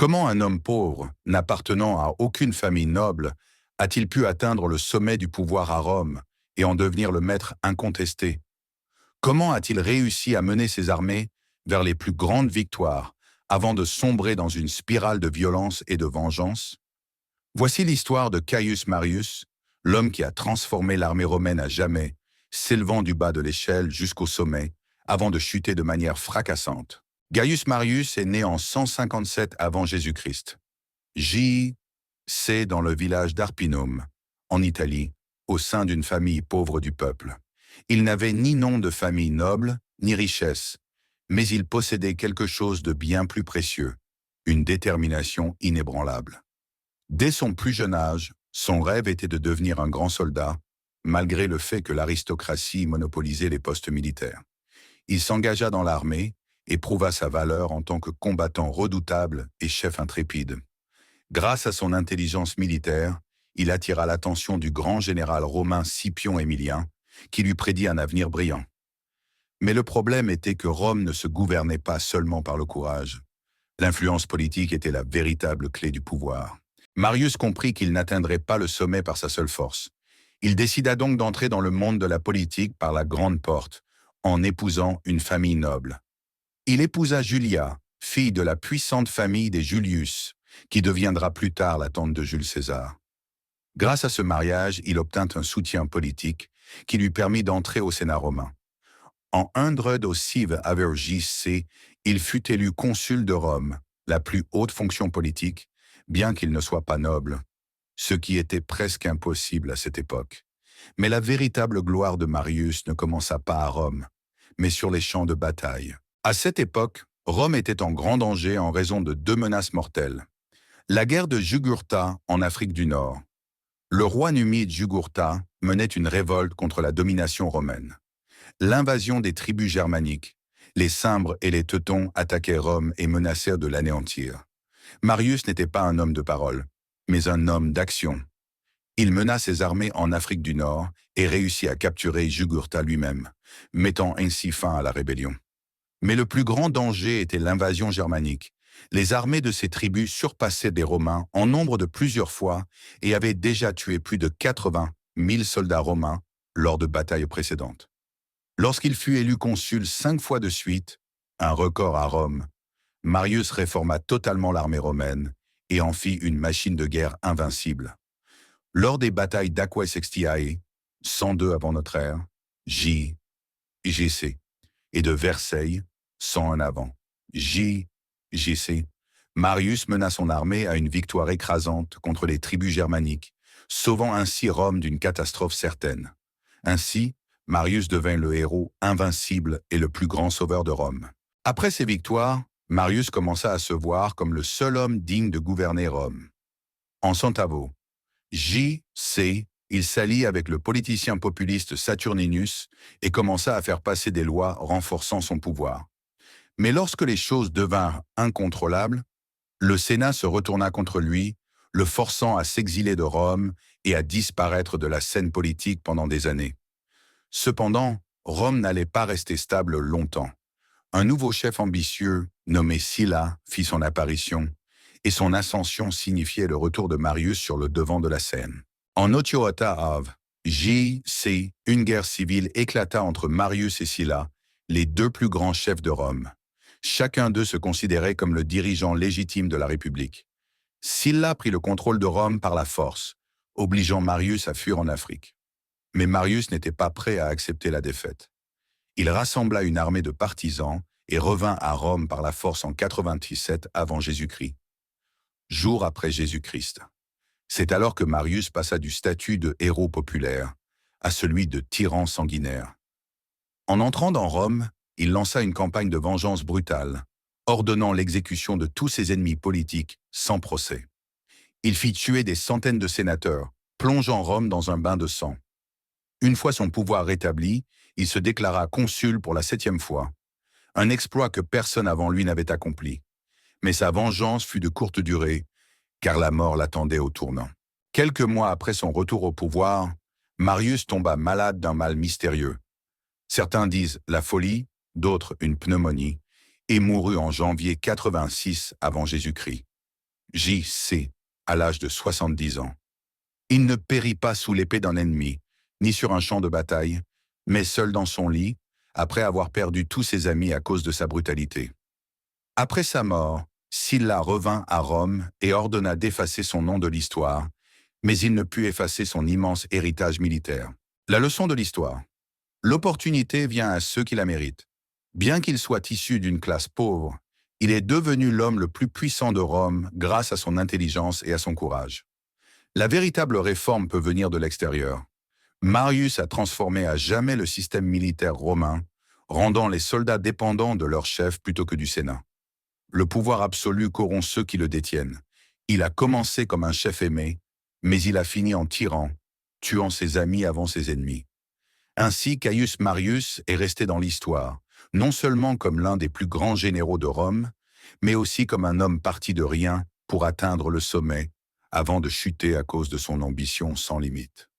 Comment un homme pauvre, n'appartenant à aucune famille noble, a-t-il pu atteindre le sommet du pouvoir à Rome et en devenir le maître incontesté? Comment a-t-il réussi à mener ses armées vers les plus grandes victoires avant de sombrer dans une spirale de violence et de vengeance? Voici l'histoire de Caius Marius, l'homme qui a transformé l'armée romaine à jamais, s'élevant du bas de l'échelle jusqu'au sommet, avant de chuter de manière fracassante. Gaius Marius est né en 157 avant Jésus-Christ. J.C. dans le village d'Arpinum, en Italie, au sein d'une famille pauvre du peuple. Il n'avait ni nom de famille noble, ni richesse, mais il possédait quelque chose de bien plus précieux, une détermination inébranlable. Dès son plus jeune âge, son rêve était de devenir un grand soldat, malgré le fait que l'aristocratie monopolisait les postes militaires. Il s'engagea dans l'armée et prouva sa valeur en tant que combattant redoutable et chef intrépide. Grâce à son intelligence militaire, il attira l'attention du grand général romain Scipion Émilien, qui lui prédit un avenir brillant. Mais le problème était que Rome ne se gouvernait pas seulement par le courage. L'influence politique était la véritable clé du pouvoir. Marius comprit qu'il n'atteindrait pas le sommet par sa seule force. Il décida donc d'entrer dans le monde de la politique par la grande porte, en épousant une famille noble. Il épousa Julia, fille de la puissante famille des Julius, qui deviendra plus tard la tante de Jules César. Grâce à ce mariage, il obtint un soutien politique qui lui permit d'entrer au Sénat romain. En 106 avant J.C., il fut élu consul de Rome, la plus haute fonction politique, bien qu'il ne soit pas noble, ce qui était presque impossible à cette époque. Mais la véritable gloire de Marius ne commença pas à Rome, mais sur les champs de bataille. À cette époque, Rome était en grand danger en raison de deux menaces mortelles. La guerre de Jugurtha en Afrique du Nord. Le roi numide Jugurtha menait une révolte contre la domination romaine. L'invasion des tribus germaniques, les Cimbres et les Teutons attaquaient Rome et menacèrent de l'anéantir. Marius n'était pas un homme de parole, mais un homme d'action. Il mena ses armées en Afrique du Nord et réussit à capturer Jugurtha lui-même, mettant ainsi fin à la rébellion. Mais le plus grand danger était l'invasion germanique. Les armées de ces tribus surpassaient des Romains en nombre de plusieurs fois et avaient déjà tué plus de 80 000 soldats romains lors de batailles précédentes. Lorsqu'il fut élu consul 5 fois de suite, un record à Rome, Marius réforma totalement l'armée romaine et en fit une machine de guerre invincible. Lors des batailles d'Aquae Sextiae, 102 avant notre ère, J.G.C., et de Versailles, 101 avant, J.G.C., Marius mena son armée à une victoire écrasante contre les tribus germaniques, sauvant ainsi Rome d'une catastrophe certaine. Ainsi, Marius devint le héros invincible et le plus grand sauveur de Rome. Après ces victoires, Marius commença à se voir comme le seul homme digne de gouverner Rome. En Centavo, J.C., il s'allie avec le politicien populiste Saturninus et commença à faire passer des lois renforçant son pouvoir. Mais lorsque les choses devinrent incontrôlables, le Sénat se retourna contre lui, le forçant à s'exiler de Rome et à disparaître de la scène politique pendant des années. Cependant, Rome n'allait pas rester stable longtemps. Un nouveau chef ambitieux, nommé Sylla, fit son apparition, et son ascension signifiait le retour de Marius sur le devant de la scène. En Otioata Ave, J.C., une guerre civile éclata entre Marius et Sylla, les deux plus grands chefs de Rome. Chacun d'eux se considérait comme le dirigeant légitime de la République. Sylla prit le contrôle de Rome par la force, obligeant Marius à fuir en Afrique. Mais Marius n'était pas prêt à accepter la défaite. Il rassembla une armée de partisans et revint à Rome par la force en 97 avant Jésus-Christ. Jour après Jésus-Christ. C'est alors que Marius passa du statut de héros populaire à celui de tyran sanguinaire. En entrant dans Rome, il lança une campagne de vengeance brutale, ordonnant l'exécution de tous ses ennemis politiques sans procès. Il fit tuer des centaines de sénateurs, plongeant Rome dans un bain de sang. Une fois son pouvoir rétabli, il se déclara consul pour la 7e fois, un exploit que personne avant lui n'avait accompli. Mais sa vengeance fut de courte durée, car la mort l'attendait au tournant. Quelques mois après son retour au pouvoir, Marius tomba malade d'un mal mystérieux. Certains disent la folie, d'autres une pneumonie, et mourut en janvier 86 avant Jésus-Christ. J.C., à l'âge de 70 ans. Il ne périt pas sous l'épée d'un ennemi, ni sur un champ de bataille, mais seul dans son lit, après avoir perdu tous ses amis à cause de sa brutalité. Après sa mort, Sylla revint à Rome et ordonna d'effacer son nom de l'histoire, mais il ne put effacer son immense héritage militaire. La leçon de l'histoire. L'opportunité vient à ceux qui la méritent. Bien qu'il soit issu d'une classe pauvre, il est devenu l'homme le plus puissant de Rome grâce à son intelligence et à son courage. La véritable réforme peut venir de l'extérieur. Marius a transformé à jamais le système militaire romain, rendant les soldats dépendants de leur chef plutôt que du Sénat. Le pouvoir absolu corrompt ceux qui le détiennent. Il a commencé comme un chef aimé, mais il a fini en tyran, tuant ses amis avant ses ennemis. Ainsi, Caius Marius est resté dans l'histoire, non seulement comme l'un des plus grands généraux de Rome, mais aussi comme un homme parti de rien pour atteindre le sommet, avant de chuter à cause de son ambition sans limite.